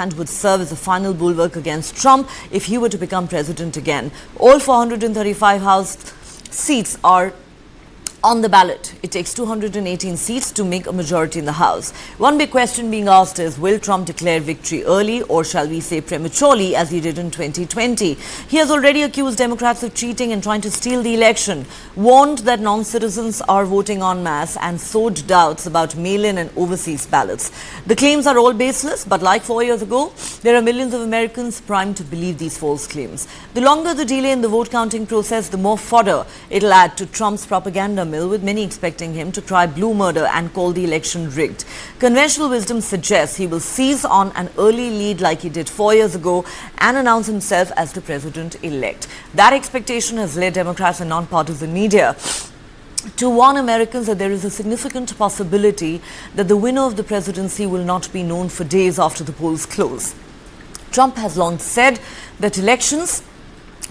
hand would serve as a final bulwark against Trump if he were to become president again. All 435 House seats are on the ballot. It takes 218 seats to make a majority in the House. One big question being asked is, will Trump declare victory early, or shall we say prematurely, as he did in 2020? He has already accused Democrats of cheating and trying to steal the election, warned that non-citizens are voting en masse, and sowed doubts about mail-in and overseas ballots. The claims are all baseless, but like 4 years ago, there are millions of Americans primed to believe these false claims. The longer the delay in the vote counting process, the more fodder it'll add to Trump's propaganda mill, with many expecting him to cry blue murder and call the election rigged. Conventional wisdom suggests he will seize on an early lead like he did 4 years ago and announce himself as the president-elect. That expectation has led Democrats and non-partisan media to warn Americans that there is a significant possibility that the winner of the presidency will not be known for days after the polls close. Trump has long said that elections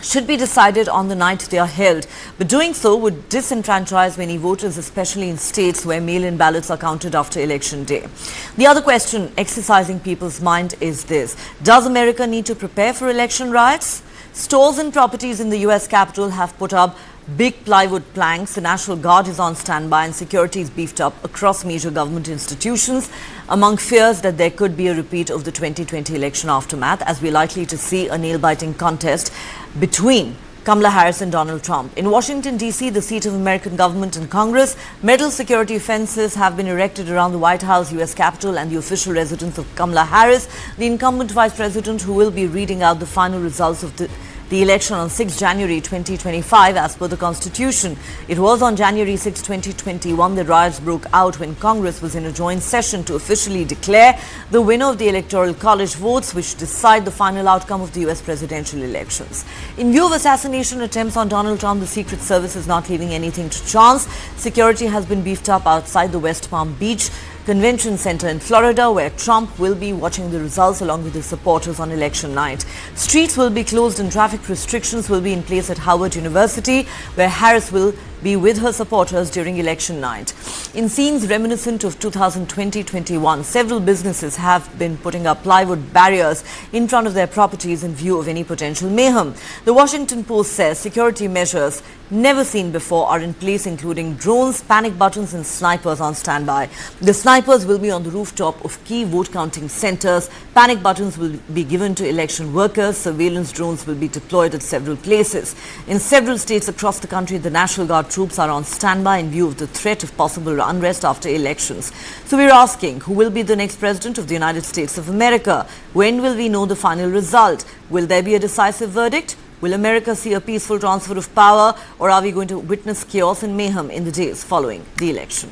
should be decided on the night they are held, but doing so would disenfranchise many voters, especially in states where mail-in ballots are counted after election day. The other question exercising people's mind is this: does America need to prepare for election riots? Stores and properties in the US Capitol have put up big plywood planks. The National Guard is on standby and security is beefed up across major government institutions, among fears that there could be a repeat of the 2020 election aftermath, as we're likely to see a nail-biting contest between Kamala Harris and Donald Trump. In Washington, D.C., the seat of American government and Congress, metal security fences have been erected around the White House, U.S. Capitol, and the official residence of Kamala Harris, the incumbent vice president who will be reading out the final results of the election on 6 January 2025 as per the Constitution. It was on January 6, 2021 that riots broke out when Congress was in a joint session to officially declare the winner of the Electoral College votes, which decide the final outcome of the US presidential elections. In view of assassination attempts on Donald Trump, the Secret Service is not leaving anything to chance. Security has been beefed up outside the West Palm Beach Convention Center in Florida, where Trump will be watching the results along with his supporters on election night. Streets will be closed and traffic restrictions will be in place at Howard University, where Harris will be with her supporters during election night. In scenes reminiscent of 2020-21, several businesses have been putting up plywood barriers in front of their properties in view of any potential mayhem. The Washington Post says security measures never seen before are in place, including drones, panic buttons and snipers on standby. The snipers will be on the rooftop of key vote counting centers. Panic buttons will be given to election workers. Surveillance drones will be deployed at several places. In several states across the country, the National Guard troops are on standby in view of the threat of possible unrest after elections. So we're asking, who will be the next president of the United States of America? When will we know the final result? Will there be a decisive verdict? Will America see a peaceful transfer of power, or are we going to witness chaos and mayhem in the days following the election?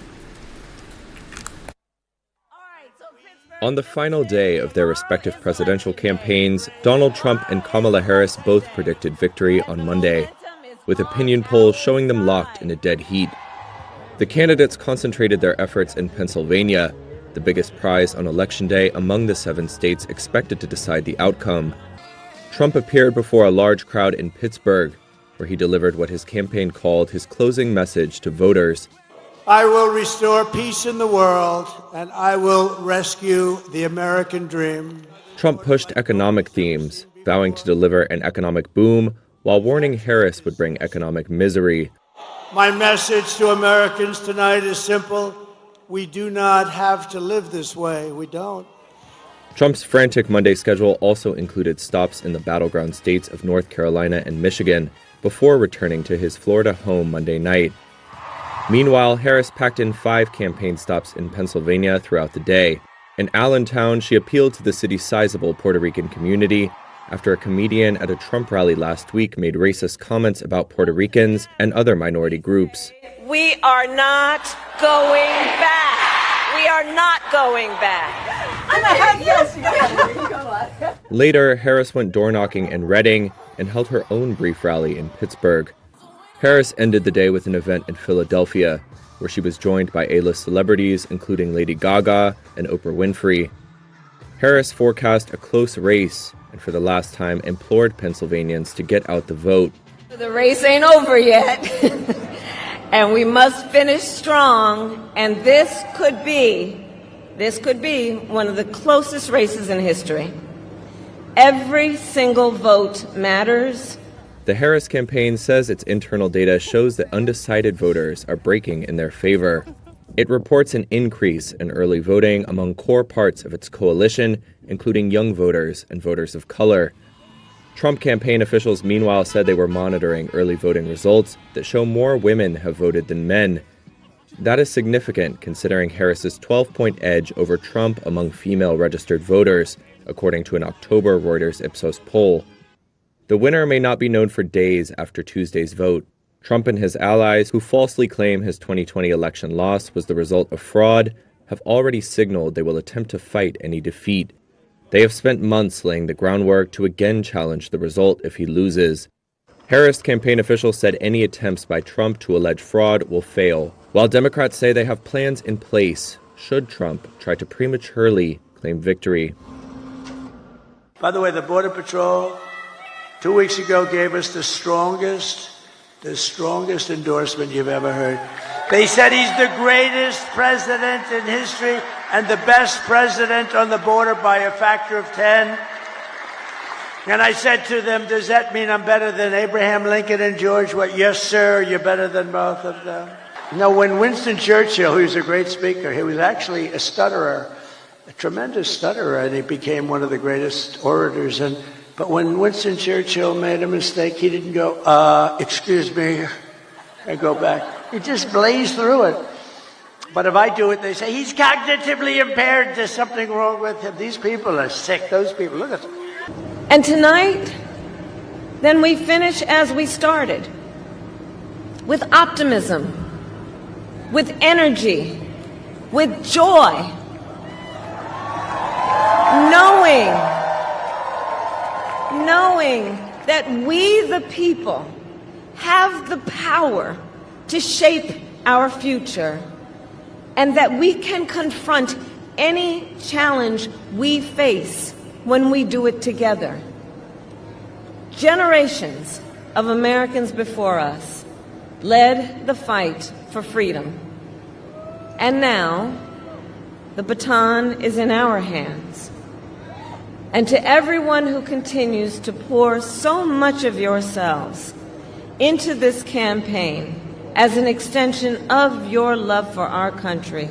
On the final day of their respective presidential campaigns, Donald Trump and Kamala Harris both predicted victory on Monday, with opinion polls showing them locked in a dead heat. The candidates concentrated their efforts in Pennsylvania, the biggest prize on Election Day among the 7 states expected to decide the outcome. Trump appeared before a large crowd in Pittsburgh, where he delivered what his campaign called his closing message to voters. I will restore peace in the world, and I will rescue the American dream. Trump pushed economic themes, vowing to deliver an economic boom, while warning Harris would bring economic misery. My message to Americans tonight is simple. We do not have to live this way. We don't. Trump's frantic Monday schedule also included stops in the battleground states of North Carolina and Michigan before returning to his Florida home Monday night. Meanwhile, Harris packed in 5 campaign stops in Pennsylvania throughout the day. In Allentown, she appealed to the city's sizable Puerto Rican community after a comedian at a Trump rally last week made racist comments about Puerto Ricans and other minority groups. We are not going back. We are not going back. Later, Harris went door-knocking in Reading and held her own brief rally in Pittsburgh. Harris ended the day with an event in Philadelphia, where she was joined by A-list celebrities, including Lady Gaga and Oprah Winfrey. Harris forecast a close race and for the last time implored Pennsylvanians to get out the vote. The race ain't over yet, and we must finish strong, and this could be one of the closest races in history. Every single vote matters. The Harris campaign says its internal data shows that undecided voters are breaking in their favor. It reports an increase in early voting among core parts of its coalition, including young voters and voters of color. Trump campaign officials meanwhile said they were monitoring early voting results that show more women have voted than men. That is significant considering Harris's 12-point edge over Trump among female registered voters, according to an October Reuters Ipsos poll. The winner may not be known for days after Tuesday's vote. Trump and his allies, who falsely claim his 2020 election loss was the result of fraud, have already signaled they will attempt to fight any defeat. They have spent months laying the groundwork to again challenge the result if he loses. Harris campaign officials said any attempts by Trump to allege fraud will fail, while Democrats say they have plans in place should Trump try to prematurely claim victory. By the way, the Border Patrol 2 weeks ago gave us the strongest endorsement you've ever heard. They said he's the greatest president in history and the best president on the border by a factor of 10. And I said to them, does that mean I'm better than Abraham Lincoln and George? What? Yes, sir, you're better than both of them. No, when Winston Churchill, who was a great speaker, he was actually a stutterer, a tremendous stutterer, and he became one of the greatest orators. But when Winston Churchill made a mistake, he didn't go, excuse me, and go back. He just blazed through it. But if I do it, they say, he's cognitively impaired. There's something wrong with him. These people are sick. Those people, look at them. And tonight, then we finish as we started, with optimism, with energy, with joy, knowing that we, the people, have the power to shape our future, and that we can confront any challenge we face when we do it together. Generations of Americans before us led the fight for freedom. And now, the baton is in our hands. And to everyone who continues to pour so much of yourselves into this campaign as an extension of your love for our country,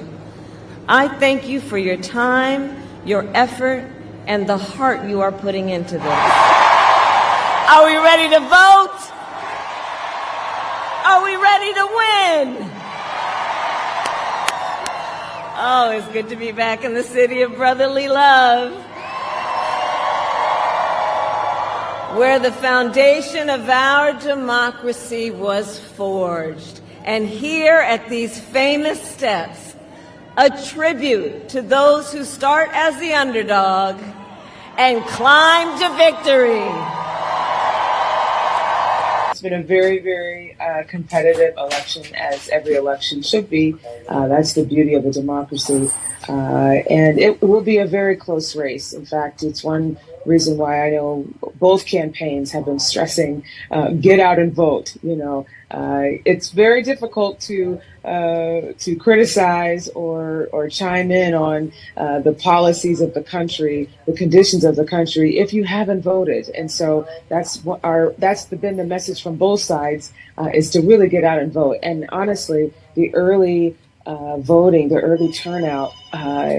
I thank you for your time, your effort, and the heart you are putting into this. Are we ready to vote? Are we ready to win? Oh, it's good to be back in the city of brotherly love, where the foundation of our democracy was forged. And here at these famous steps, a tribute to those who start as the underdog and climb to victory. It's been a very, very competitive election, as every election should be. That's the beauty of a democracy. And it will be a very close race. In fact, it's one reason why I know both campaigns have been stressing, get out and vote. You know, it's very difficult to criticize or chime in on the policies of the country, the conditions of the country, if you haven't voted. And so that's been the message from both sides, is to really get out and vote. And honestly, the early voting, the early turnout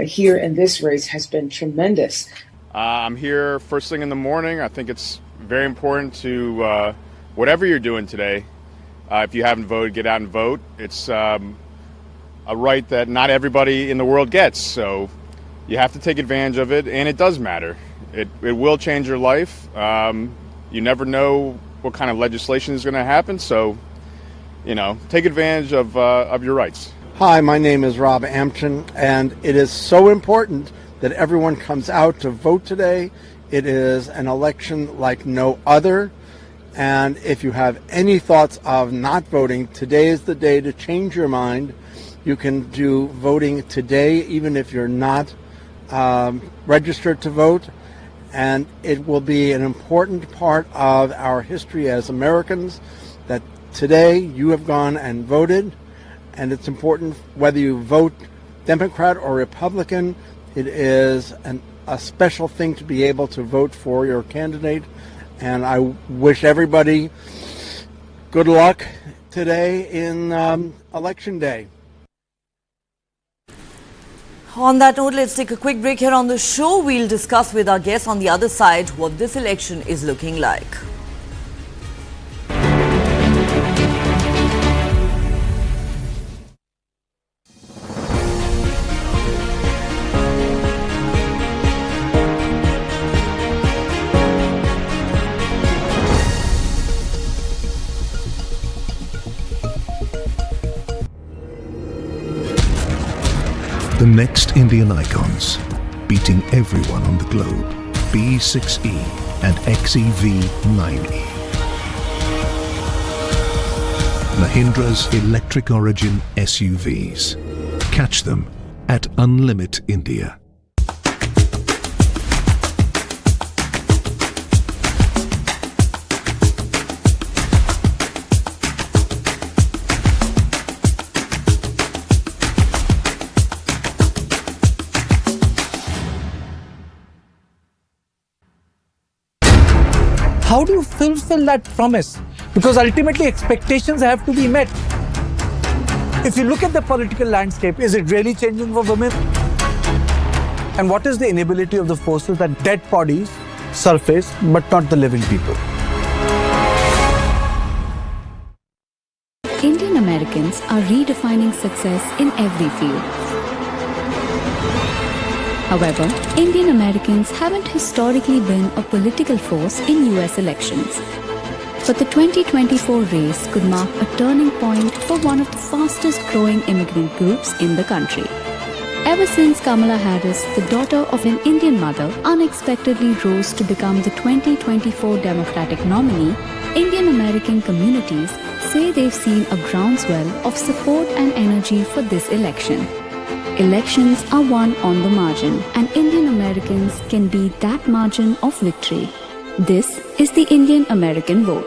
here in this race has been tremendous. I'm here first thing in the morning. I think it's very important to, whatever you're doing today, if you haven't voted, get out and vote. It's a right that not everybody in the world gets, so you have to take advantage of it, and it does matter. It will change your life. You never know what kind of legislation is going to happen, so, you know, take advantage of your rights. Hi, my name is Rob Ampton, and it is so important that everyone comes out to vote today. It is an election like no other. And if you have any thoughts of not voting, today is the day to change your mind. You can do voting today, even if you're not registered to vote. And it will be an important part of our history as Americans that today you have gone and voted. And it's important whether you vote Democrat or Republican. It is a special thing to be able to vote for your candidate. And I wish everybody good luck today in Election Day. On that note, let's take a quick break here on the show. We'll discuss with our guests on the other side what this election is looking like. The next Indian icons, beating everyone on the globe, B6E and XEV9E. Mahindra's electric origin SUVs. Catch them at Unlimit India. How do you fulfill that promise? Because ultimately expectations have to be met. If you look at the political landscape, is it really changing for women? And what is the inability of the forces that dead bodies surface but not the living people? Indian Americans are redefining success in every field. However, Indian Americans haven't historically been a political force in US elections. But the 2024 race could mark a turning point for one of the fastest growing immigrant groups in the country. Ever since Kamala Harris, the daughter of an Indian mother, unexpectedly rose to become the 2024 Democratic nominee, Indian American communities say they've seen a groundswell of support and energy for this election. Elections are won on the margin, and Indian Americans can be that margin of victory. This is the Indian American vote.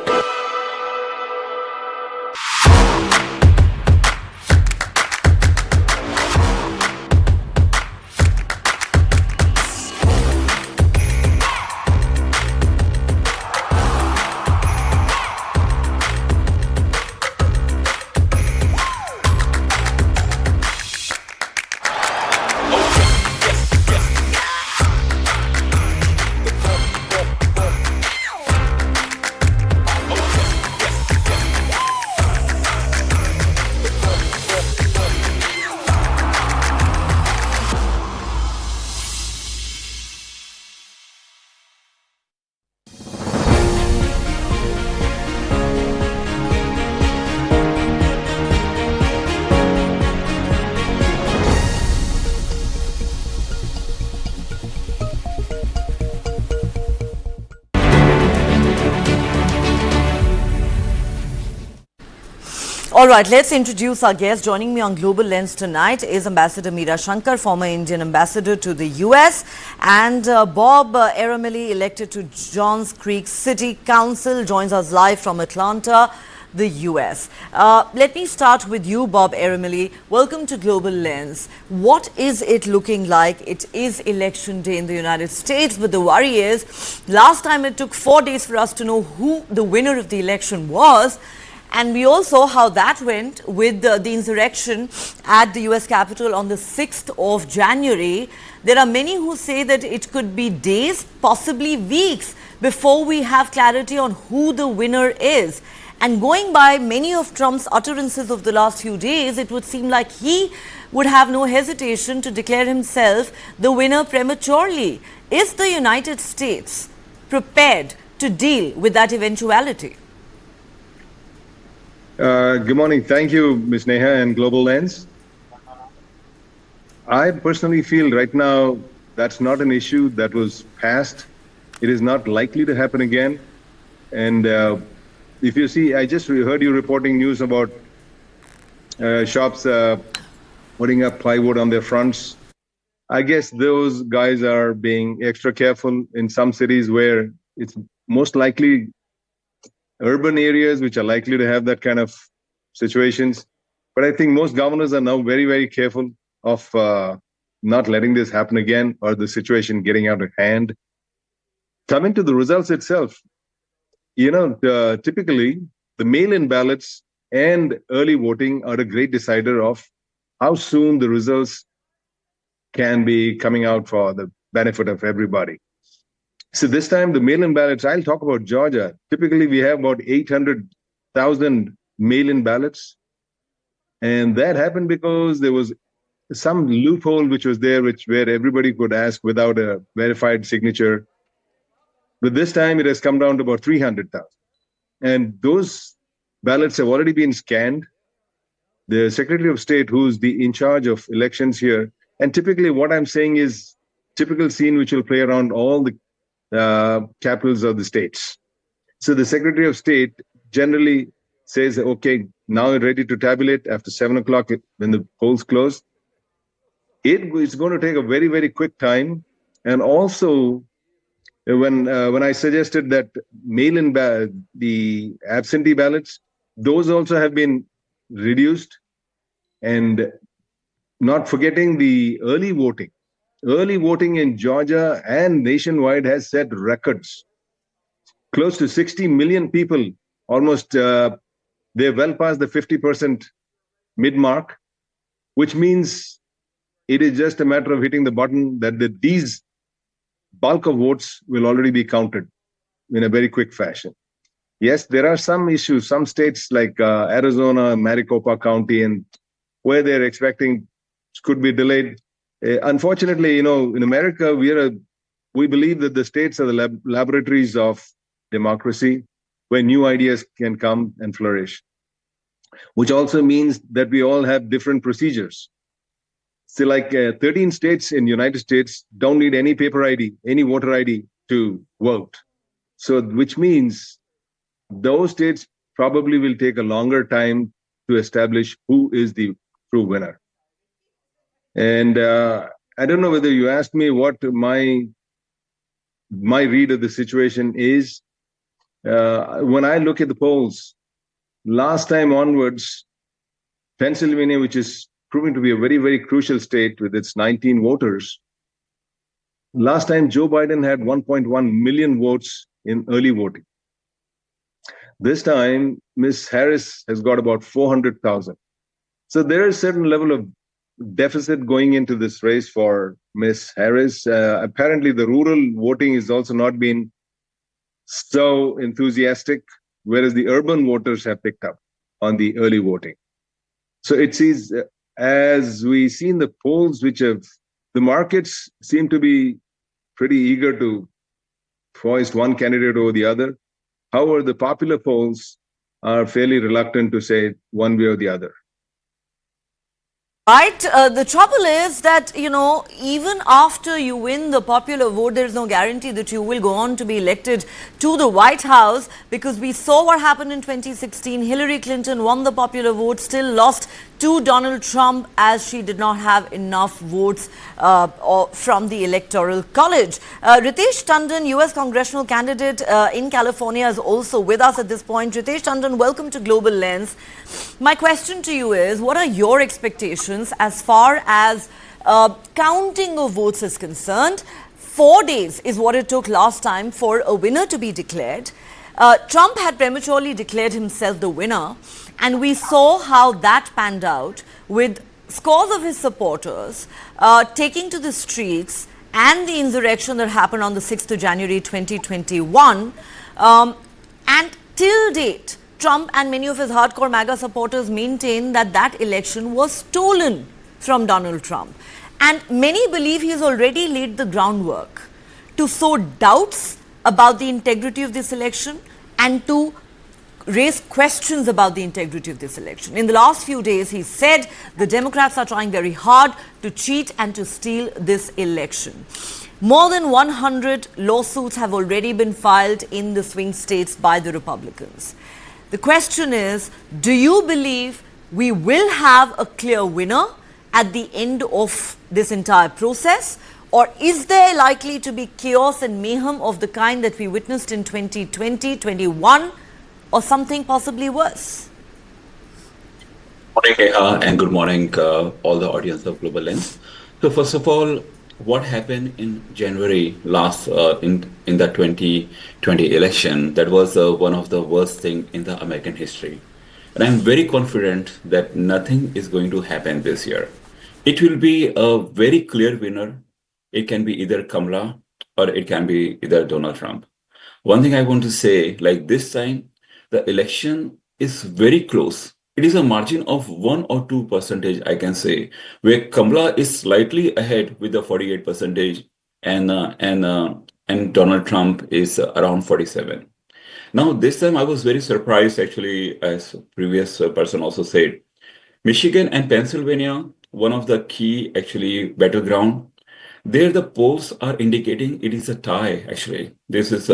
All right, let's introduce our guest. Joining me on Global Lens tonight is Ambassador Meera Shankar, former Indian ambassador to the US, and Bob Eramili, elected to Johns Creek City Council, joins us live from Atlanta, the US. Let me start with you, Bob Eramili. Welcome to Global Lens. What is it looking like? It is election day in the United States, but the worry is, last time it took 4 days for us to know who the winner of the election was. And we all saw how that went with the insurrection at the US Capitol on the 6th of January. There are many who say that it could be days, possibly weeks, before we have clarity on who the winner is. And going by many of Trump's utterances of the last few days, it would seem like he would have no hesitation to declare himself the winner prematurely. Is the United States prepared to deal with that eventuality? Good morning. Thank you, Ms. Neha and Global Lens. I personally feel right now that's not an issue that was passed. It is not likely to happen again. And if you see, I just heard you reporting news about shops putting up plywood on their fronts. I guess those guys are being extra careful in some cities where it's most likely urban areas which are likely to have that kind of situations. But I think most governors are now very, very careful of not letting this happen again or the situation getting out of hand. Coming to the results itself, typically the mail-in ballots and early voting are a great decider of how soon the results can be coming out for the benefit of everybody. So this time, the mail-in ballots, I'll talk about Georgia. Typically, we have about 800,000 mail-in ballots. And that happened because there was some loophole which was there, where everybody could ask without a verified signature. But this time, it has come down to about 300,000. And those ballots have already been scanned. The Secretary of State, who's in charge of elections here, and typically what I'm saying is typical scene which will play around all the capitals of the states. So the Secretary of State generally says, okay, now we're ready to tabulate after 7 o'clock when the polls close. It's going to take a very, very quick time. And also, when I suggested that mail-in the absentee ballots, those also have been reduced. And not forgetting the early voting. Early voting in Georgia and nationwide has set records. Close to 60 million people, almost, they're well past the 50% mid-mark, which means it is just a matter of hitting the button that these bulk of votes will already be counted in a very quick fashion. Yes, there are some issues, some states like Arizona, Maricopa County, and where they're expecting could be delayed. Unfortunately, in America, we believe that the states are the laboratories of democracy, where new ideas can come and flourish, which also means that we all have different procedures. So like 13 states in the United States don't need any paper ID, any voter ID to vote. So which means those states probably will take a longer time to establish who is the true winner. And I don't know whether you asked me what my read of the situation is. When I look at the polls, last time onwards, Pennsylvania, which is proving to be a very, very crucial state with its 19 voters, last time Joe Biden had 1.1 million votes in early voting. This time, Ms. Harris has got about 400,000. So there is a certain level of deficit going into this race for Ms. Harris. Apparently, the rural voting has also not been so enthusiastic, whereas the urban voters have picked up on the early voting. So it seems, as we see in the polls, the markets seem to be pretty eager to foist one candidate over the other. However, the popular polls are fairly reluctant to say one way or the other. Right. The trouble is that, even after you win the popular vote, there is no guarantee that you will go on to be elected to the White House, because we saw what happened in 2016. Hillary Clinton won the popular vote, still lost to Donald Trump, as she did not have enough votes from the Electoral College. Ritesh Tandon, US congressional candidate in California, is also with us at this point. Ritesh Tandon, welcome to Global Lens. My question to you is, what are your expectations as far as counting of votes is concerned? 4 days is what it took last time for a winner to be declared. Trump had prematurely declared himself the winner, and we saw how that panned out, with scores of his supporters taking to the streets, and the insurrection that happened on the 6th of January 2021. And till date, Trump and many of his hardcore MAGA supporters maintain that that election was stolen from Donald Trump. And many believe he has already laid the groundwork to sow doubts about the integrity of this election and to raise questions about the integrity of this election. In the last few days, he said the Democrats are trying very hard to cheat and to steal this election. More than 100 lawsuits have already been filed in the swing states by the Republicans. The question is, do you believe we will have a clear winner at the end of this entire process? Or is there likely to be chaos and mayhem of the kind that we witnessed in 2020, 21, or something possibly worse? Good morning, Neha, and good morning, all the audience of Global Lens. So first of all, what happened in January last in the 2020 election, that was one of the worst thing in the American history. And I'm very confident that nothing is going to happen this year. It will be a very clear winner. It can be either Kamala or it can be either Donald Trump. One thing I want to say, like this time, the election is very close. It is a margin of 1 or 2%, I can say, where Kamala is slightly ahead with the 48%, and Donald Trump is around 47. Now, this time I was very surprised, actually, as previous person also said, Michigan and Pennsylvania, one of the key, actually, battleground. There, the polls are indicating it is a tie, actually. This is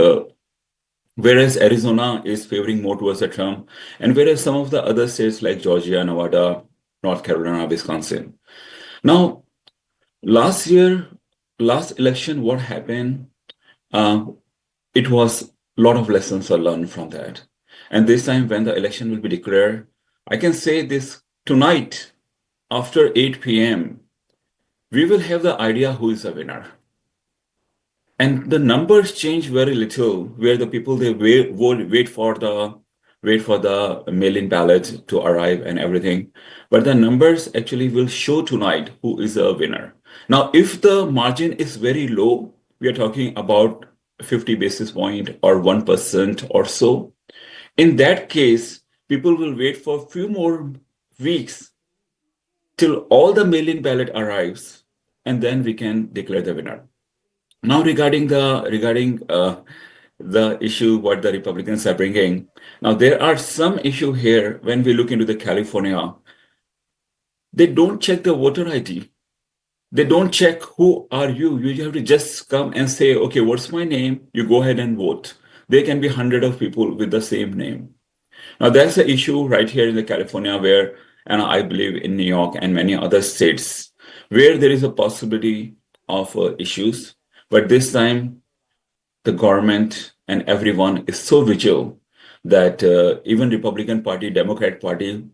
whereas Arizona is favoring more towards the Trump, and whereas some of the other states like Georgia, Nevada, North Carolina, Wisconsin. Now, last election, what happened? It was a lot of lessons are learned from that. And this time when the election will be declared, I can say this tonight, after 8 p.m., we will have the idea who is the winner. And the numbers change very little, where the people they wait for the mail-in ballot to arrive and everything. But the numbers actually will show tonight who is a winner. Now, if the margin is very low, we are talking about 50 basis point or 1% or so. In that case, people will wait for a few more weeks till all the mail-in ballot arrives, and then we can declare the winner. Now, regarding the issue what the Republicans are bringing, now there are some issue here when we look into the California. They don't check the voter ID. They don't check who are you. You have to just come and say, okay, what's my name? You go ahead and vote. There can be hundreds of people with the same name. Now, that's the issue right here in the California where, and I believe in New York and many other states, where there is a possibility of issues. But this time, the government and everyone is so vigilant that even Republican Party, Democrat Party,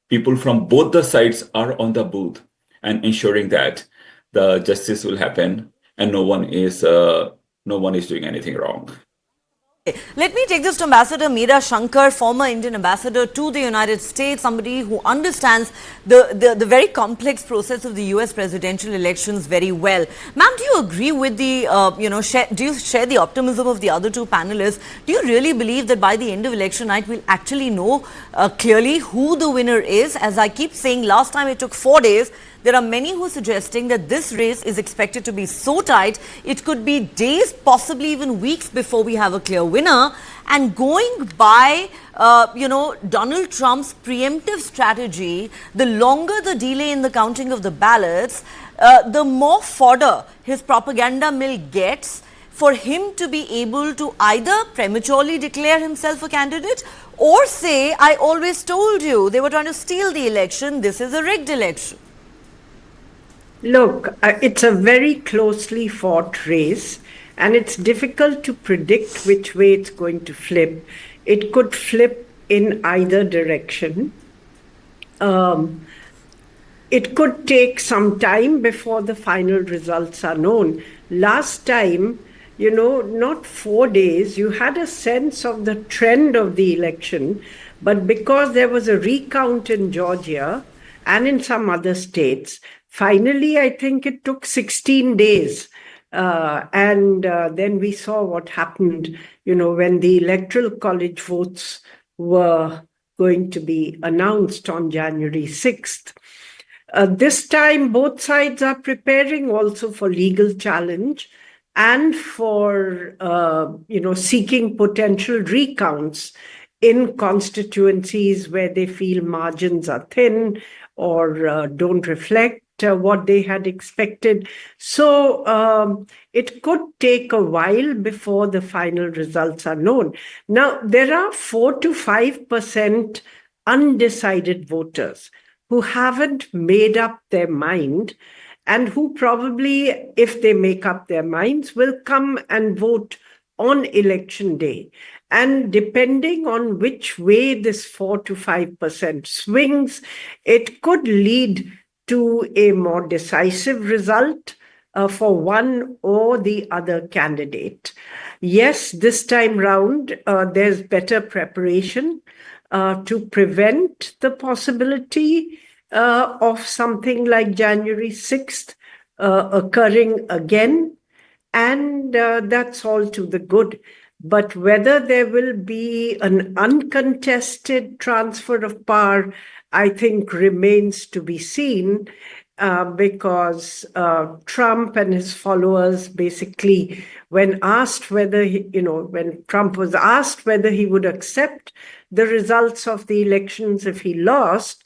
people from both the sides are on the booth and ensuring that the justice will happen and no one is doing anything wrong. Let me take this to Ambassador Meera Shankar, former Indian ambassador to the United States, somebody who understands the very complex process of the US presidential elections very well. Ma'am, do you agree with the, do you share the optimism of the other two panelists? Do you really believe that by the end of election night, we'll actually know clearly who the winner is? As I keep saying, last time it took 4 days. There are many who are suggesting that this race is expected to be so tight, it could be days, possibly even weeks before we have a clear winner. And going by, Donald Trump's preemptive strategy, the longer the delay in the counting of the ballots, the more fodder his propaganda mill gets for him to be able to either prematurely declare himself a candidate or say, I always told you they were trying to steal the election, this is a rigged election. Look, it's a very closely fought race, and it's difficult to predict which way it's going to flip. It could flip in either direction. It could take some time before the final results are known. Last time, not 4 days, you had a sense of the trend of the election, but because there was a recount in Georgia and in some other states, finally, I think it took 16 days. And then we saw what happened, when the Electoral College votes were going to be announced on January 6th. This time, both sides are preparing also for legal challenge and for, seeking potential recounts in constituencies where they feel margins are thin or don't reflect what they had expected. So it could take a while before the final results are known. Now, there are 4 to 5% undecided voters who haven't made up their mind and who probably, if they make up their minds, will come and vote on election day. And depending on which way this 4 to 5% swings, it could lead to a more decisive result for one or the other candidate. Yes, this time round, there's better preparation to prevent the possibility of something like January 6th occurring again. And that's all to the good. But whether there will be an uncontested transfer of power, I think remains to be seen, because Trump and his followers basically, when asked whether, when Trump was asked whether he would accept the results of the elections if he lost,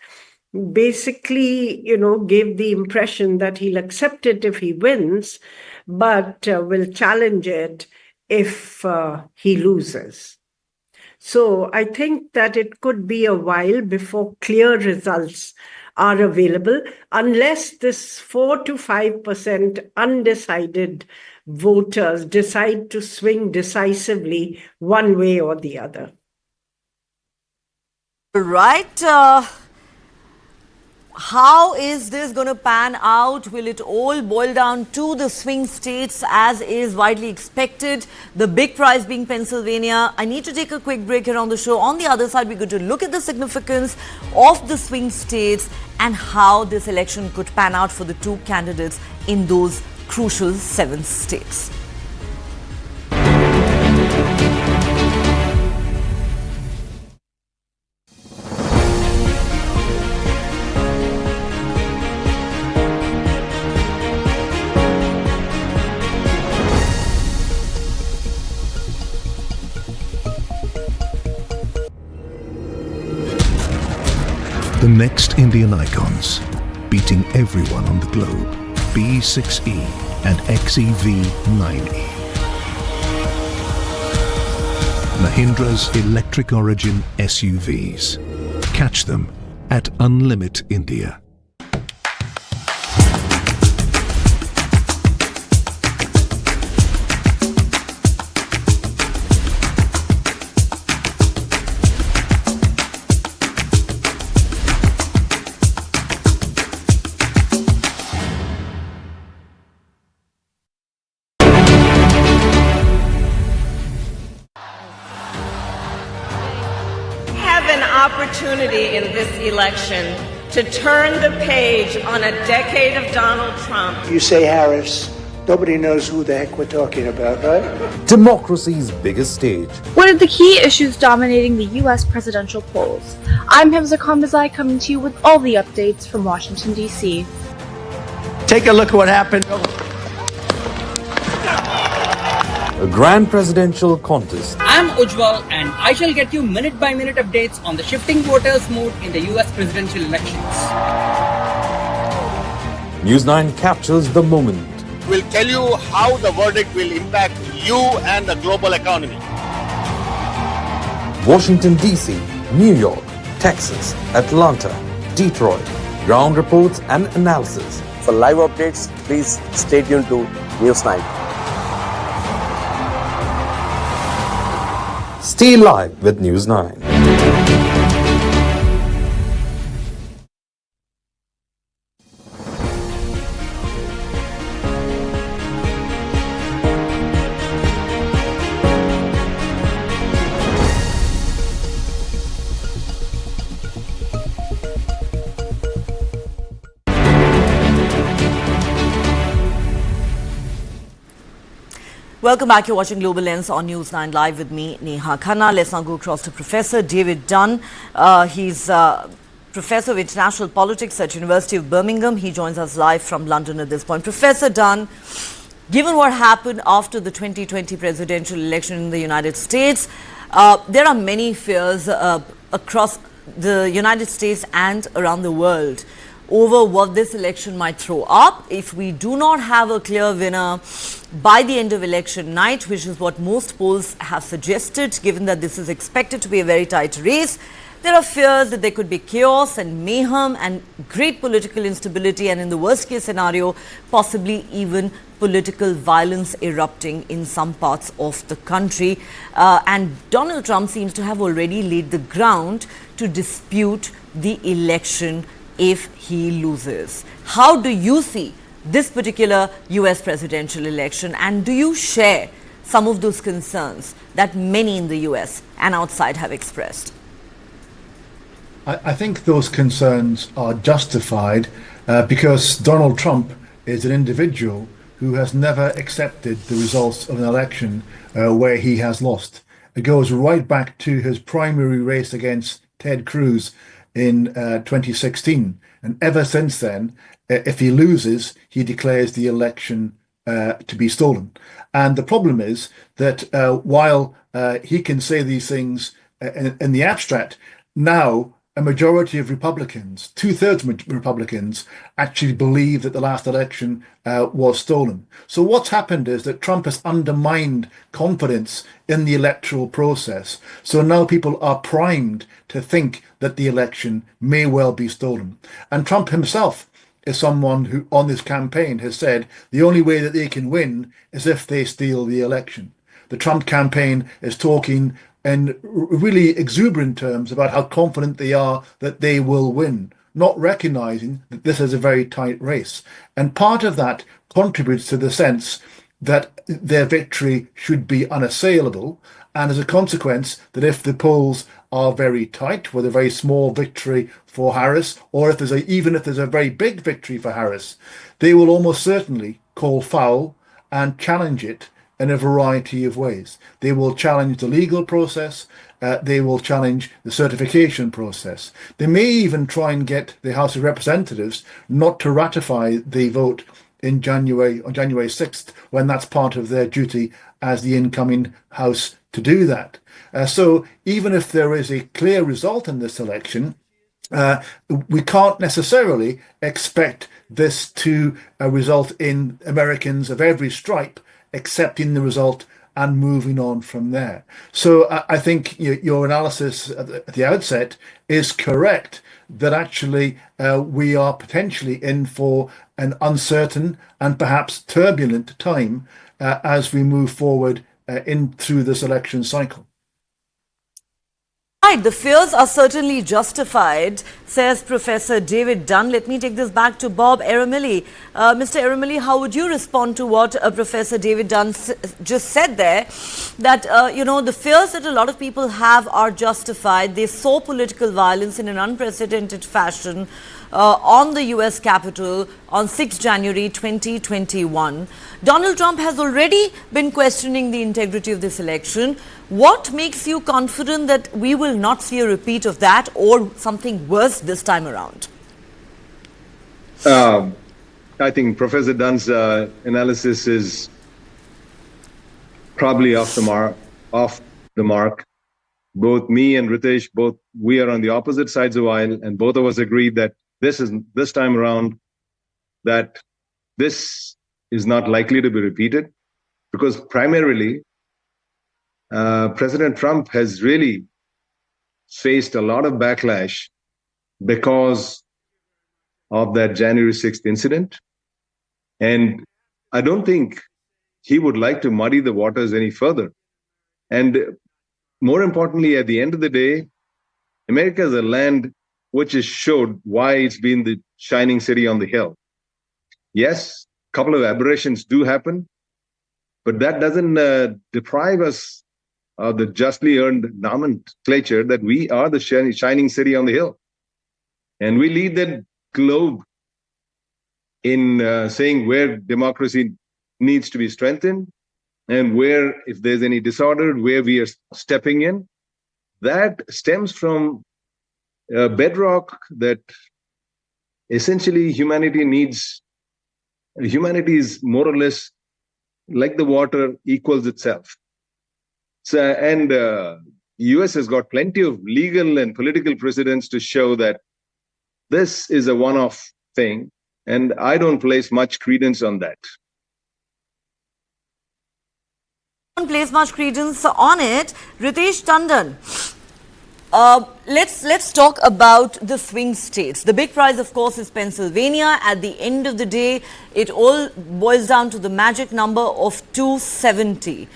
basically, gave the impression that he'll accept it if he wins, but will challenge it if he loses. So I think that it could be a while before clear results are available, unless this 4 to 5% undecided voters decide to swing decisively one way or the other. Right. How is this going to pan out? Will it all boil down to the swing states as is widely expected? The big prize being Pennsylvania. I need to take a quick break here on the show. On the other side, we're going to look at the significance of the swing states and how this election could pan out for the two candidates in those crucial 7 states. The next Indian icons, beating everyone on the globe, B6E and XEV9E. Mahindra's electric origin SUVs. Catch them at Unlimit India. Opportunity in this election to turn the page on a decade of Donald Trump. You say Harris, nobody knows who the heck we're talking about, right? Democracy's biggest stage. What are the key issues dominating the U.S. presidential polls? I'm Hamza Kambazai, coming to you with all the updates from Washington, D.C. Take a look at what happened. A grand presidential contest. I'm Ujjwal, and I shall get you minute-by-minute updates on the shifting voters' mood in the U.S. presidential elections. News9 captures the moment. We'll tell you how the verdict will impact you and the global economy. Washington, D.C., New York, Texas, Atlanta, Detroit. Ground reports and analysis. For live updates, please stay tuned to News9. Stay live with News9. Welcome back. You're watching Global Lens on News9 Live with me, Neha Khanna. Let's now go across to Professor David Dunn. He's Professor of International Politics at University of Birmingham. He joins us live from London at this point. Professor Dunn, given what happened after the 2020 presidential election in the United States, there are many fears across the United States and around the world over what this election might throw up if we do not have a clear winner by the end of election night, which is what most polls have suggested, given that this is expected to be a very tight race. There are fears that there could be chaos and mayhem and great political instability, and in the worst case scenario, possibly even political violence erupting in some parts of the country. And Donald Trump seems to have already laid the ground to dispute the election if he loses. How do you see this particular US presidential election, and do you share some of those concerns that many in the US and outside have expressed? I think those concerns are justified because Donald Trump is an individual who has never accepted the results of an election where he has lost. It goes right back to his primary race against Ted Cruz in 2016. And ever since then, if he loses, he declares the election to be stolen. And the problem is that while he can say these things in the abstract, now a majority of Republicans, 2/3 of Republicans, actually believe that the last election was stolen. So what's happened is that Trump has undermined confidence in the electoral process. So now people are primed to think that the election may well be stolen. And Trump himself is someone who, on this campaign, has said the only way that they can win is if they steal the election. The Trump campaign is talking in really exuberant terms about how confident they are that they will win, not recognizing that this is a very tight race. And part of that contributes to the sense that their victory should be unassailable, and as a consequence that if the polls are very tight, with a very small victory for Harris, or if there's even if there's a very big victory for Harris, they will almost certainly call foul and challenge it in a variety of ways. They will challenge the legal process. They will challenge the certification process. They may even try and get the House of Representatives not to ratify the vote in January, on January 6th, when that's part of their duty as the incoming House to do that. So even if there is a clear result in this election, we can't necessarily expect this to result in Americans of every stripe accepting the result and moving on from there. So I think your analysis at the outset is correct, that actually we are potentially in for an uncertain and perhaps turbulent time as we move forward in through this election cycle. Right, the fears are certainly justified, says Professor David Dunn. Let me take this back to Bob Eramili. Mr. Eramili, how would you respond to what Professor David Dunn just said there? That, the fears that a lot of people have are justified. They saw political violence in an unprecedented fashion on the US Capitol on 6 January 2021. Donald Trump has already been questioning the integrity of this election. What makes you confident that we will not see a repeat of that or something worse this time around? I think Professor Dunn's analysis is probably off the mark. Both me and Ritesh, we are on the opposite sides of the aisle, and both of us agreed that this time around, that this is not likely to be repeated, because primarily President Trump has really faced a lot of backlash because of that January 6th incident. And I don't think he would like to muddy the waters any further. And more importantly, at the end of the day, America is a land which has showed why it's been the shining city on the hill. Yes, a couple of aberrations do happen, but that doesn't deprive us of the justly earned nomenclature that we are the shining city on the hill. And we lead the globe in saying where democracy needs to be strengthened and where, if there's any disorder, where we are stepping in. That stems from a bedrock that essentially humanity needs. Humanity is more or less like the water, equals itself. So, and US has got plenty of legal and political precedents to show that this is a one-off thing, and I don't place much credence on that. Don't place much credence on it. Ritesh Tandon, let's talk about the swing states. The big prize, of course, is Pennsylvania. At the end of the day, it all boils down to the magic number of 270.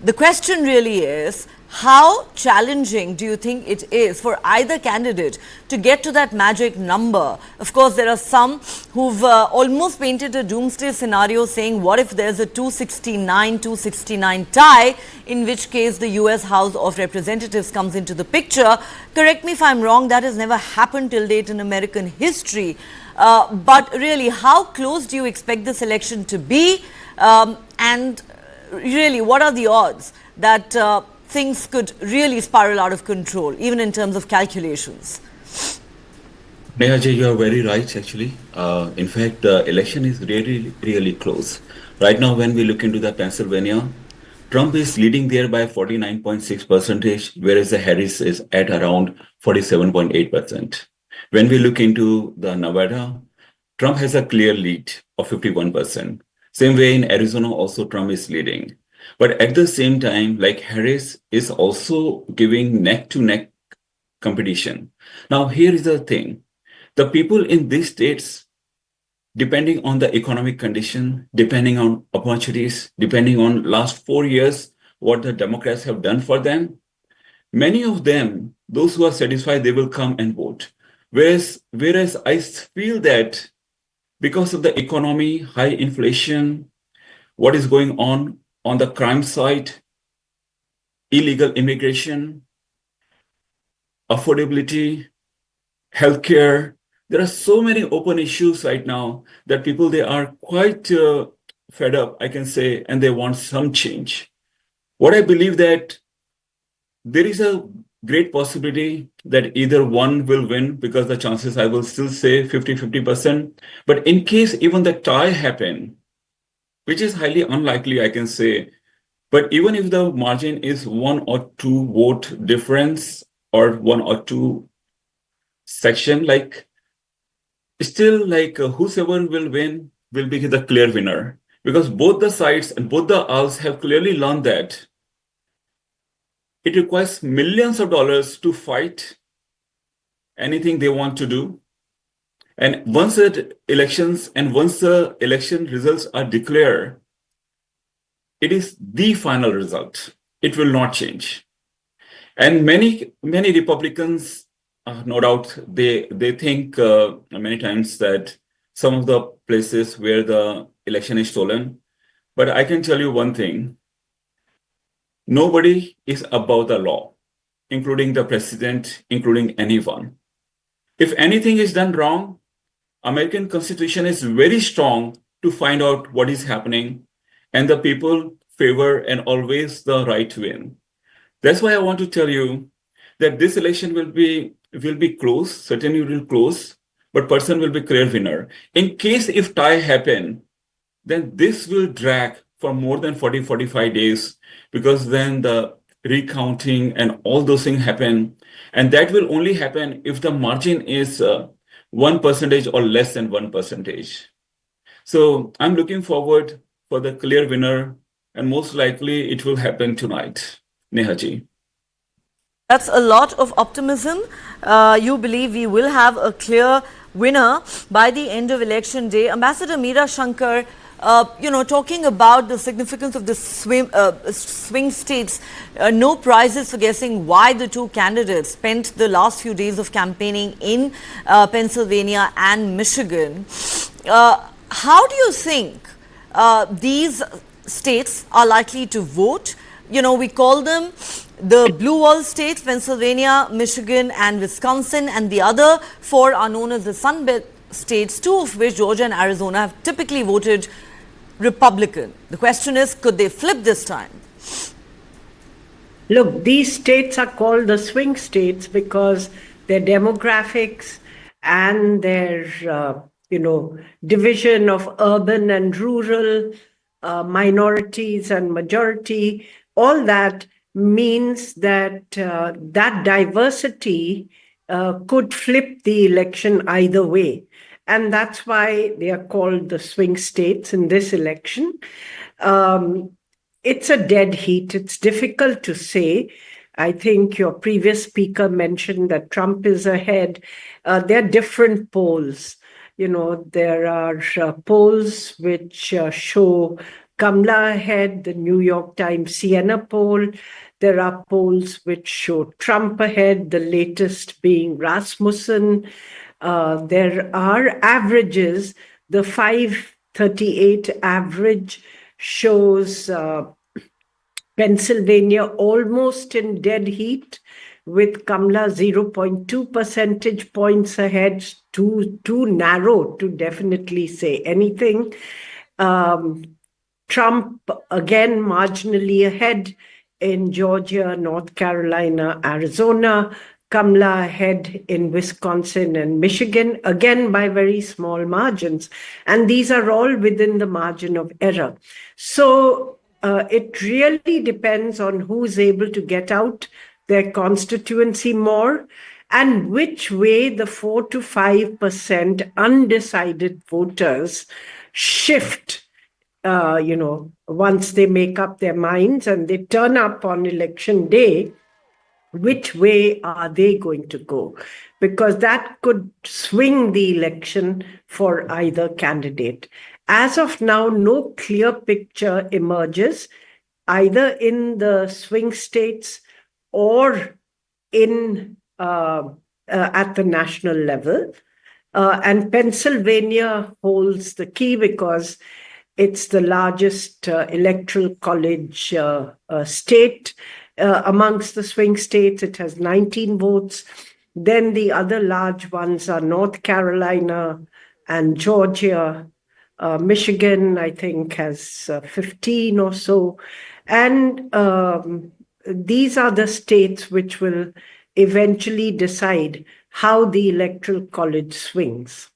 The question really is, how challenging do you think it is for either candidate to get to that magic number? Of course, there are some who've almost painted a doomsday scenario saying, what if there's a 269 tie, in which case the US House of Representatives comes into the picture. Correct me if I'm wrong, that has never happened till date in American history. But really, how close do you expect this election to be? And really, what are the odds that things could really spiral out of control, even in terms of calculations? Neha ji, you are very right, actually. In fact, the election is really, really close. Right now, when we look into the Pennsylvania, Trump is leading there by 49.6%, whereas the Harris is at around 47.8%. When we look into the Nevada, Trump has a clear lead of 51%. Same way in Arizona, also Trump is leading. But at the same time, like Harris is also giving neck-to-neck competition. Now, here is the thing. The people in these states, depending on the economic condition, depending on opportunities, depending on last 4 years, what the Democrats have done for them, many of them, those who are satisfied, they will come and vote. Whereas I feel that because of the economy, high inflation, what is going on the crime side, illegal immigration, affordability, healthcare, there are so many open issues right now that people, they are quite fed up, I can say, and they want some change. What I believe that there is a great possibility that either one will win, because the chances, I will still say 50-50%. But in case even the tie happen, which is highly unlikely, I can say, but even if the margin is 1 or 2 vote difference or 1 or 2 section, like still, like whosoever will win will be the clear winner, because both the sides and both the aisles have clearly learned that it requires millions of dollars to fight anything they want to do. And once the election results are declared, it is the final result. It will not change. And many Republicans, no doubt, they think many times that some of the places where the election is stolen. But I can tell you one thing. Nobody is above the law, including the president, including anyone. If anything is done wrong, American Constitution is very strong to find out what is happening, and the people favor and always the right to win. That's why I want to tell you that this election will be close, certainly will close, but person will be clear winner. In case if tie happen, then this will drag for more than 40-45 days, because then the recounting and all those things happen. And that will only happen if the margin is 1% or less than 1%. So I'm looking forward for the clear winner, and most likely it will happen tonight. Neha ji. That's a lot of optimism. You believe we will have a clear winner by the end of election day. Ambassador Meera Shankar, talking about the significance of the swing states, no prizes for guessing why the two candidates spent the last few days of campaigning in Pennsylvania and Michigan. How do you think these states are likely to vote? We call them the blue wall states, Pennsylvania, Michigan and Wisconsin, and the other 4 are known as the Sun Belt states, 2 of which, Georgia and Arizona, have typically voted Republican. The question is, could they flip this time? Look, these states are called the swing states because their demographics and their, division of urban and rural, minorities and majority, all that means that that diversity could flip the election either way. And that's why they are called the swing states in this election. It's a dead heat. It's difficult to say. I think your previous speaker mentioned that Trump is ahead. There are different polls. There are polls which show Kamala ahead, the New York Times Siena poll. There are polls which show Trump ahead, the latest being Rasmussen. There are averages. The 538 average shows Pennsylvania almost in dead heat, with Kamala 0.2 percentage points ahead, too narrow to definitely say anything. Trump again marginally ahead in Georgia, North Carolina, Arizona. Kamala ahead in Wisconsin and Michigan, again by very small margins. And these are all within the margin of error. So it really depends on who's able to get out their constituency more and which way the 4 to 5% undecided voters shift, once they make up their minds and they turn up on election day. Which way are they going to go? Because that could swing the election for either candidate. As of now, no clear picture emerges, either in the swing states or in at the national level. And Pennsylvania holds the key because it's the largest electoral college state. Amongst the swing states, it has 19 votes. Then the other large ones are North Carolina and Georgia. Michigan, I think, has 15 or so. And these are the states which will eventually decide how the electoral college swings.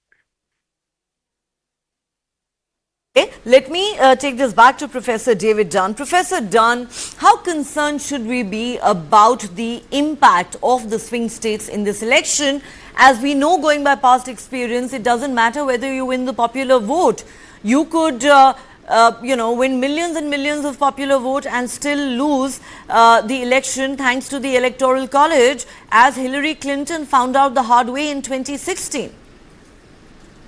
Okay, let me take this back to Professor David Dunn. Professor Dunn, how concerned should we be about the impact of the swing states in this election? As we know, going by past experience, it doesn't matter whether you win the popular vote. You could, win millions and millions of popular vote and still lose the election thanks to the Electoral College, as Hillary Clinton found out the hard way in 2016.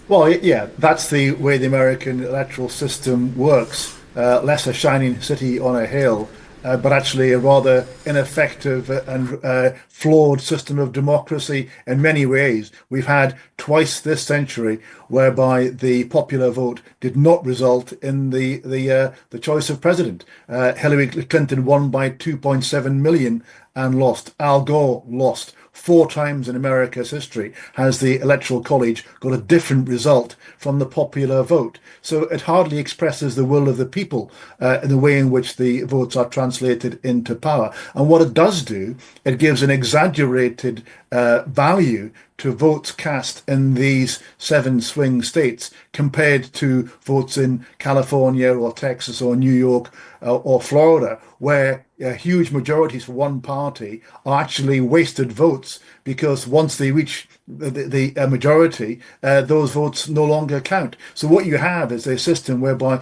Well, yeah, that's the way the American electoral system works. Less a shining city on a hill, but actually a rather ineffective and flawed system of democracy in many ways. We've had twice this century whereby the popular vote did not result in the choice of president. Hillary Clinton won by 2.7 million and lost. Al Gore lost. 4 times in America's history has the Electoral College got a different result from the popular vote. So it hardly expresses the will of the people in the way in which the votes are translated into power. And what it does do, it gives an exaggerated value to votes cast in these 7 swing states compared to votes in California or Texas or New York or Florida, where huge majorities for one party are actually wasted votes, because once they reach the majority, those votes no longer count. So what you have is a system whereby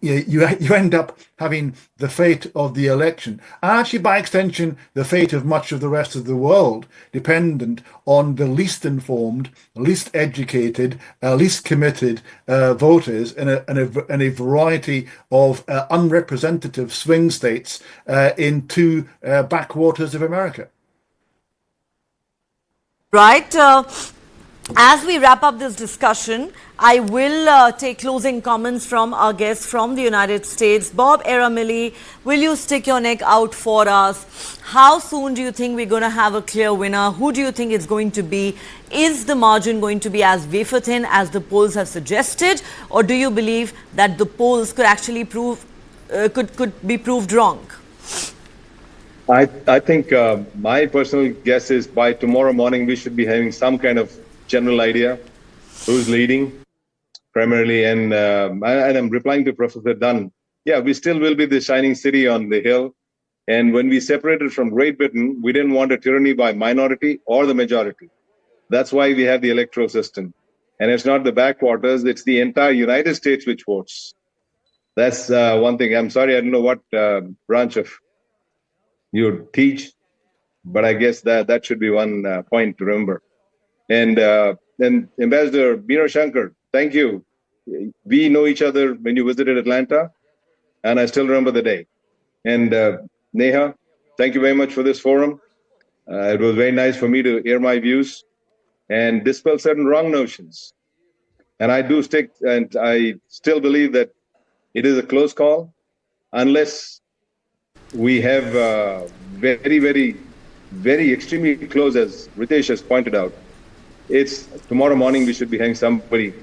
you end up having the fate of the election, and actually by extension the fate of much of the rest of the world, dependent on the least informed, least educated, least committed voters in a variety of unrepresentative swing states in 2 backwaters of America. Right. As we wrap up this discussion, I will take closing comments from our guests from the United States. Bob Aramilli, will you stick your neck out for us? How soon do you think we're going to have a clear winner? Who do you think it's going to be? Is the margin going to be as wafer thin as the polls have suggested? Or do you believe that the polls could actually could be proved wrong? I think my personal guess is by tomorrow morning we should be having some kind of general idea who's leading primarily. And I'm replying to Professor Dunn. Yeah, we still will be the shining city on the hill. And when we separated from Great Britain, we didn't want a tyranny by minority or the majority. That's why we have the electoral system. And it's not the backwaters, it's the entire United States which votes. That's one thing. I'm sorry, I don't know what branch of you teach, but I guess that should be one point to remember. And Ambassador Bino Shankar, thank you. We know each other when you visited Atlanta. and I still remember the day. And Neha, thank you very much for this forum. It was very nice for me to air my views and dispel certain wrong notions. And I do stick, and I still believe that it is a close call, unless we have very, very, very extremely close, as Ritesh has pointed out. It's tomorrow morning we should be having somebody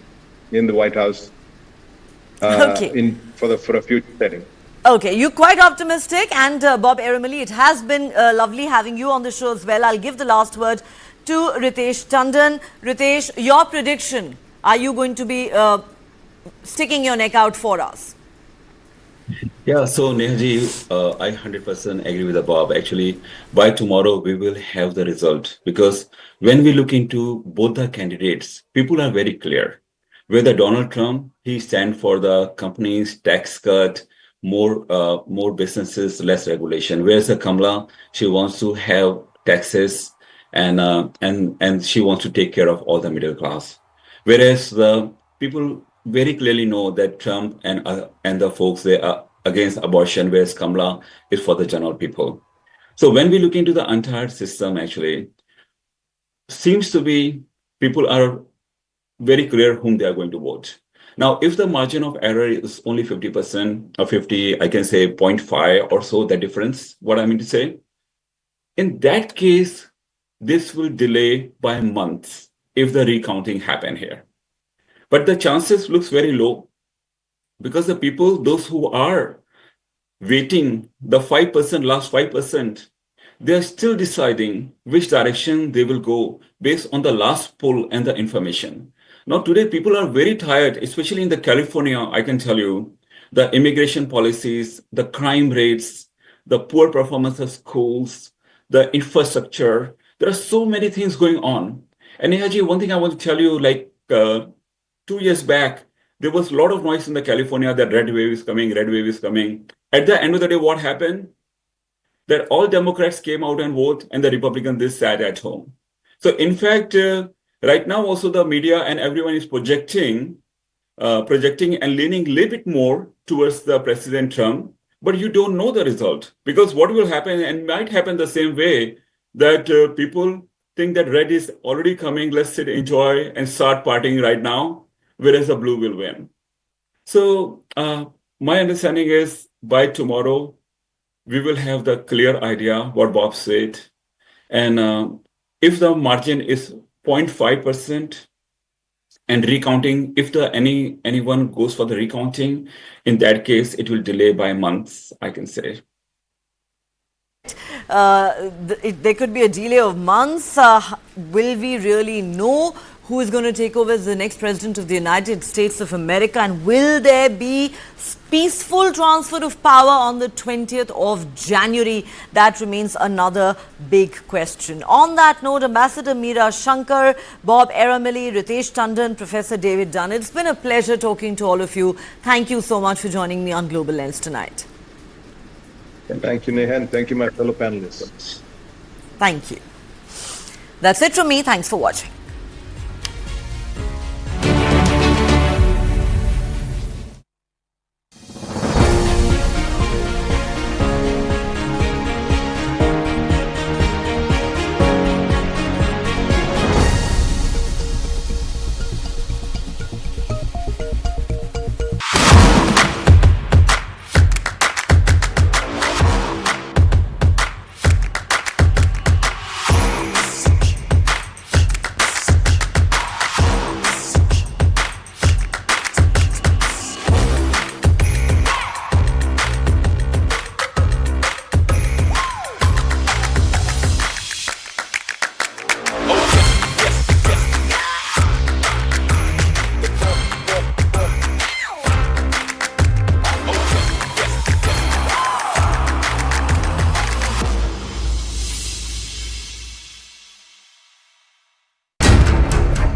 in the White House for a future setting. Okay, you're quite optimistic, and Bob Eramali, it has been lovely having you on the show as well. I'll give the last word to Ritesh Tandon. Ritesh, your prediction, are you going to be sticking your neck out for us? Yeah, so Nehaji, I 100% agree with Bob. Actually, by tomorrow, we will have the result, because when we look into both the candidates, people are very clear. Whether Donald Trump, he stands for the companies tax cut, more businesses, less regulation. Whereas the Kamala, she wants to have taxes and she wants to take care of all the middle class. Whereas the people very clearly know that Trump and the folks, they are against abortion, whereas Kamala is for the general people. So when we look into the entire system, actually, seems to be people are very clear whom they are going to vote. Now, if the margin of error is only 50% or 50, I can say 0.5 or so, the difference, what I mean to say, in that case, this will delay by months if the recounting happen here. But the chances looks very low, because the people, those who are waiting, the 5%, last 5%, they are still deciding which direction they will go based on the last poll and the information. Now, today, people are very tired, especially in the California, I can tell you, the immigration policies, the crime rates, the poor performance of schools, the infrastructure. There are so many things going on. And Nehaji, one thing I want to tell you, like 2 years back, there was a lot of noise in the California that red wave is coming, red wave is coming. At the end of the day, what happened? That all Democrats came out and voted, and the Republicans, they sat at home. So in fact, right now also the media and everyone is projecting and leaning a little bit more towards the President Trump, but you don't know the result, because what will happen, and might happen the same way, that people think that red is already coming, let's sit, enjoy, and start partying right now, whereas the blue will win. So my understanding is by tomorrow, we will have the clear idea what Bob said. And if the margin is 0.5% and recounting, if anyone goes for the recounting, in that case, it will delay by months, I can say. There could be a delay of months. Will we really know who is going to take over as the next president of the United States of America? And will there be peaceful transfer of power on the 20th of January? That remains another big question. On that note, Ambassador Meera Shankar, Bob Eramali, Ritesh Tandon, Professor David Dunn, it's been a pleasure talking to all of you. Thank you so much for joining me on Global Lens tonight. Thank you, Neha, and thank you, my fellow panelists. Thank you. That's it from me. Thanks for watching.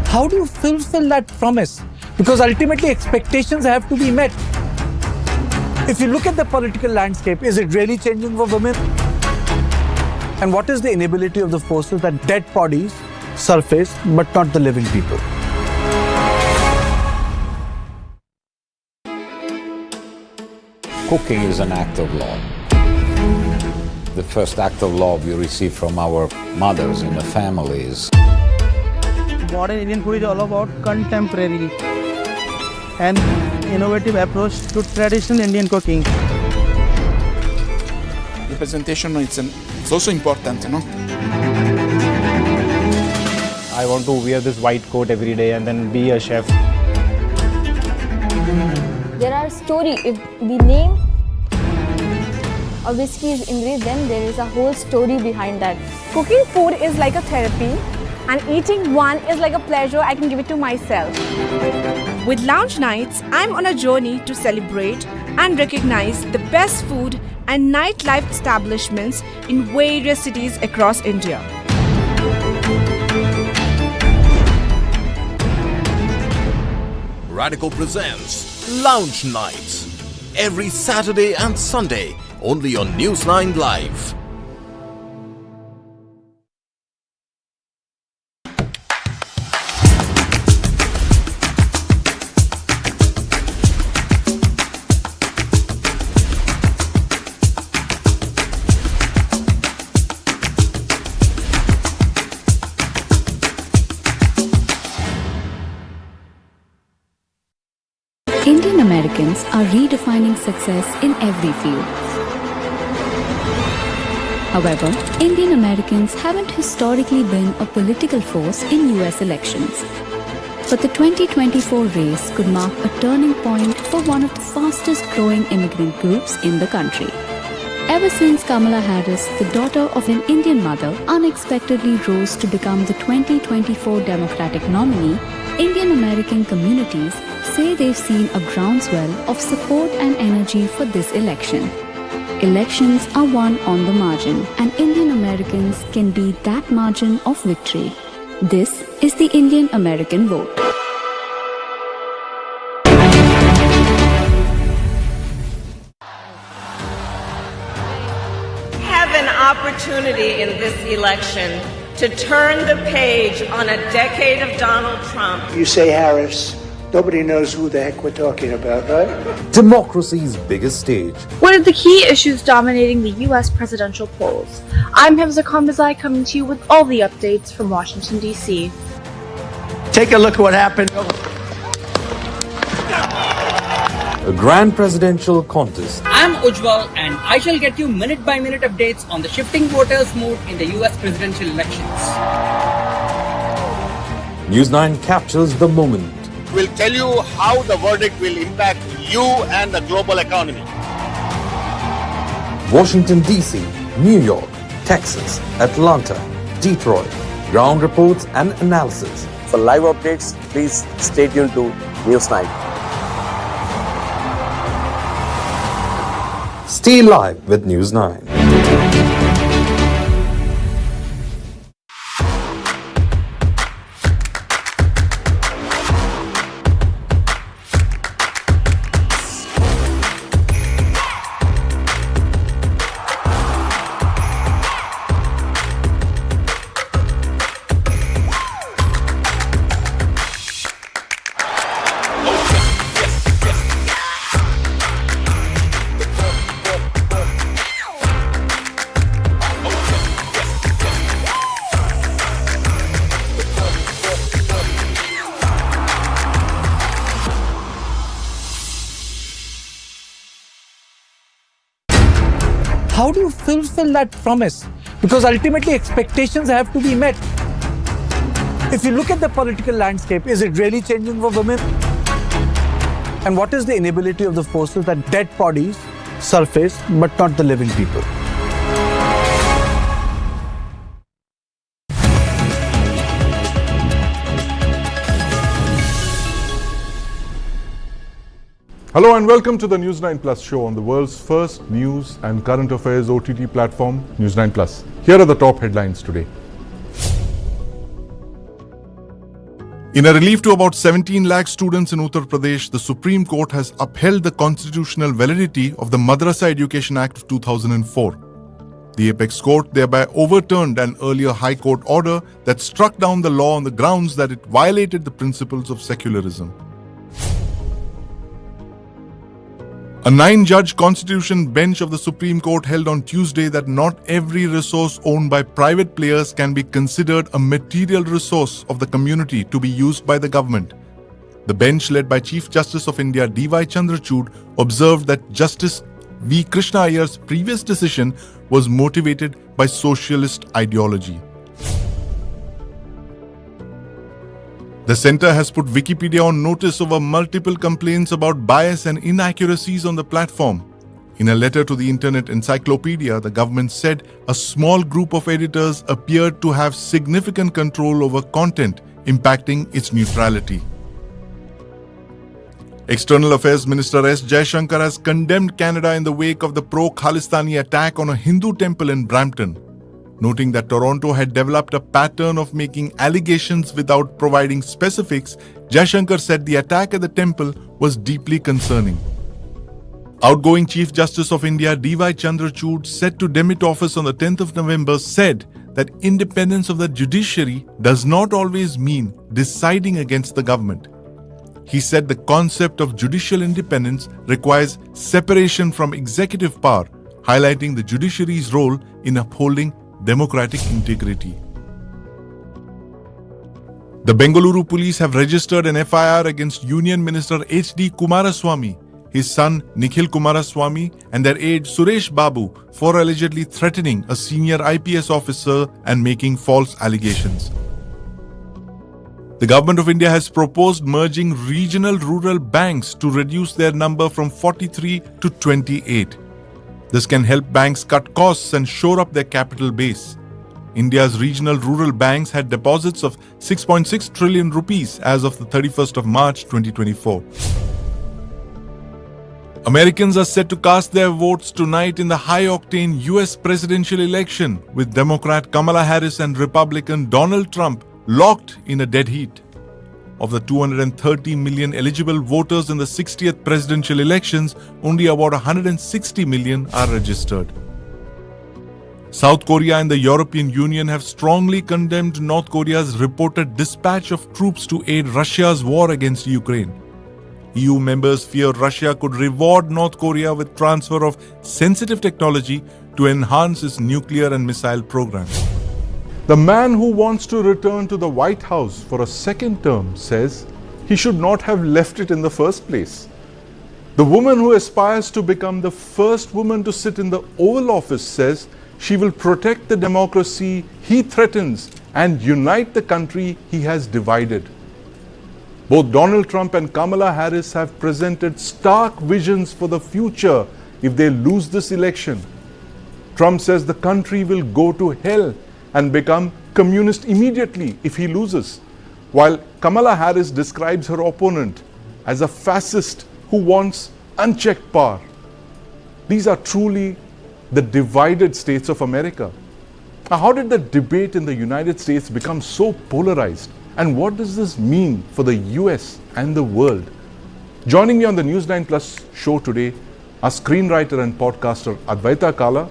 How do you fulfill that promise? Because ultimately expectations have to be met. If you look at the political landscape, is it really changing for women? And what is the inability of the forces that dead bodies surface, but not the living people? Cooking is an act of love. The first act of love we receive from our mothers in the families. Modern Indian food is all about contemporary and innovative approach to traditional Indian cooking. The presentation it's also important, no? I want to wear this white coat every day and then be a chef. There are stories. If the name of whiskey is engraved, then there is a whole story behind that. Cooking food is like a therapy, and eating one is like a pleasure I can give it to myself. With Lounge Nights, I'm on a journey to celebrate and recognize the best food and nightlife establishments in various cities across India. Radical presents Lounge Nights every Saturday and Sunday only on News9 Live. Indian Americans are redefining success in every field. However, Indian Americans haven't historically been a political force in US elections. But the 2024 race could mark a turning point for one of the fastest growing immigrant groups in the country. Ever since Kamala Harris, the daughter of an Indian mother, unexpectedly rose to become the 2024 Democratic nominee, Indian American communities say they've seen a groundswell of support and energy for this election. Elections are won on the margin, and Indian Americans can be that margin of victory. This is the Indian American vote. Have an opportunity in this election to turn the page on a decade of Donald Trump. You say Harris, nobody knows who the heck we're talking about, right? Democracy's biggest stage. What are the key issues dominating the US presidential polls? I'm Hamza Kambazai coming to you with all the updates from Washington, D.C. Take a look at what happened. A grand presidential contest. I'm Ujjwal and I shall get you minute-by-minute updates on the shifting voters' mood in the US presidential elections. News9 captures the moment. We'll tell you how the verdict will impact you and the global economy. Washington, D.C., New York, Texas, Atlanta, Detroit. Ground reports and analysis. For live updates, please stay tuned to News9. Stay live with News9. How do you fulfill that promise? Because ultimately expectations have to be met. If you look at the political landscape, is it really changing for women? And what is the inability of the forces that dead bodies surface but not the living people? Hello and welcome to the News9 Plus show on the world's first news and current affairs OTT platform, News9 Plus. Here are the top headlines today. In a relief to about 17 lakh students in Uttar Pradesh, the Supreme Court has upheld the constitutional validity of the Madrasa Education Act of 2004. The apex court thereby overturned an earlier High Court order that struck down the law on the grounds that it violated the principles of secularism. A 9-judge constitution bench of the Supreme Court held on Tuesday that not every resource owned by private players can be considered a material resource of the community to be used by the government. The bench, led by Chief Justice of India D.Y. Chandrachud, observed that Justice V. Krishna Iyer's previous decision was motivated by socialist ideology. The centre has put Wikipedia on notice over multiple complaints about bias and inaccuracies on the platform. In a letter to the Internet Encyclopedia, the government said a small group of editors appeared to have significant control over content, impacting its neutrality. External Affairs Minister S. Jaishankar has condemned Canada in the wake of the pro-Khalistani attack on a Hindu temple in Brampton. Noting that Toronto had developed a pattern of making allegations without providing specifics, Jaishankar said the attack at the temple was deeply concerning. Outgoing Chief Justice of India D.Y. Chandrachud, set to demit office on the 10th of November, said that independence of the judiciary does not always mean deciding against the government. He said the concept of judicial independence requires separation from executive power, highlighting the judiciary's role in upholding democratic integrity. The Bengaluru police have registered an FIR against Union Minister H.D. Kumaraswamy, his son Nikhil Kumaraswamy, and their aide Suresh Babu for allegedly threatening a senior IPS officer and making false allegations. The Government of India has proposed merging regional rural banks to reduce their number from 43 to 28. This can help banks cut costs and shore up their capital base. India's regional rural banks had deposits of 6.6 trillion rupees as of the 31st of March 2024. Americans are set to cast their votes tonight in the high-octane US presidential election, with Democrat Kamala Harris and Republican Donald Trump locked in a dead heat. Of the 230 million eligible voters in the 60th presidential elections, only about 160 million are registered. South Korea and the European Union have strongly condemned North Korea's reported dispatch of troops to aid Russia's war against Ukraine. EU members fear Russia could reward North Korea with transfer of sensitive technology to enhance its nuclear and missile programs. The man who wants to return to the White House for a second term says he should not have left it in the first place. The woman who aspires to become the first woman to sit in the Oval Office says she will protect the democracy he threatens and unite the country he has divided. Both Donald Trump and Kamala Harris have presented stark visions for the future if they lose this election. Trump says the country will go to hell and become communist immediately if he loses, while Kamala Harris describes her opponent as a fascist who wants unchecked power. These are truly the divided states of America. Now, how did the debate in the United States become so polarized? And what does this mean for the US and the world? Joining me on the News9 Plus show today are screenwriter and podcaster Advaita Kala,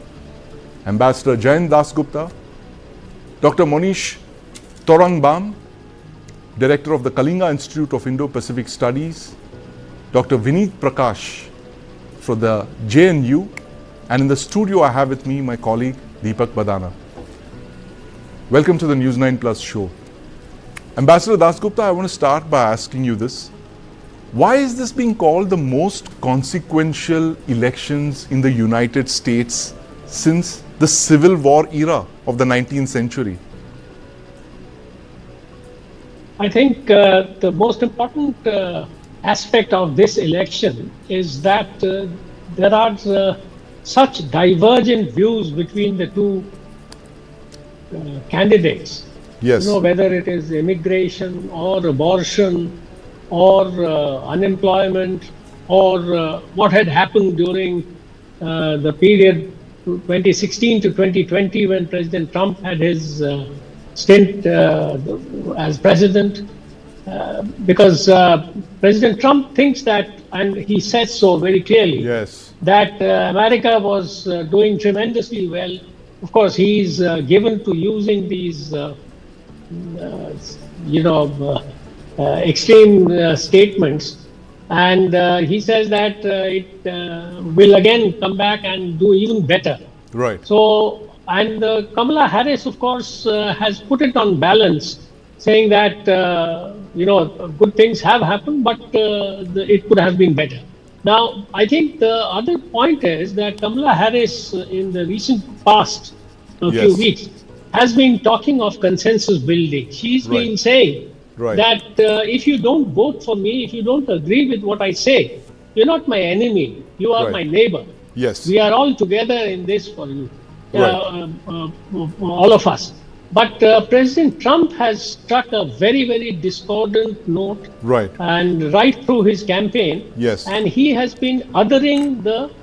Ambassador Jayant Dasgupta, Dr. Monish Torangbam, Director of the Kalinga Institute of Indo-Pacific Studies, Dr. Vineet Prakash from the JNU, and in the studio I have with me my colleague Deepak Badana. Welcome to the News9 Plus show. Ambassador Dasgupta, I want to start by asking you this. Why is this being called the most consequential elections in the United States since the Civil War era of the 19th century? I think the most important aspect of this election is that there are such divergent views between the two candidates. Yes. You know, whether it is immigration or abortion or unemployment or what had happened during the period 2016 to 2020 when President Trump had his stint as president. Because President Trump thinks that, and he says so very clearly, yes, that America was doing tremendously well. Of course, he's given to using these extreme statements And he says that it will again come back and do even better. Right. So, and Kamala Harris, of course, has put it on balance, saying that, good things have happened, but it could have been better. Now, I think the other point is that Kamala Harris, in the recent past, few weeks, has been talking of consensus building. She's been saying that if you don't vote for me, if you don't agree with what I say, you're not my enemy, you are my neighbor. Yes. We are all together in this for you, all of us. But President Trump has struck a very, very discordant note, and right through his campaign, and he has been othering the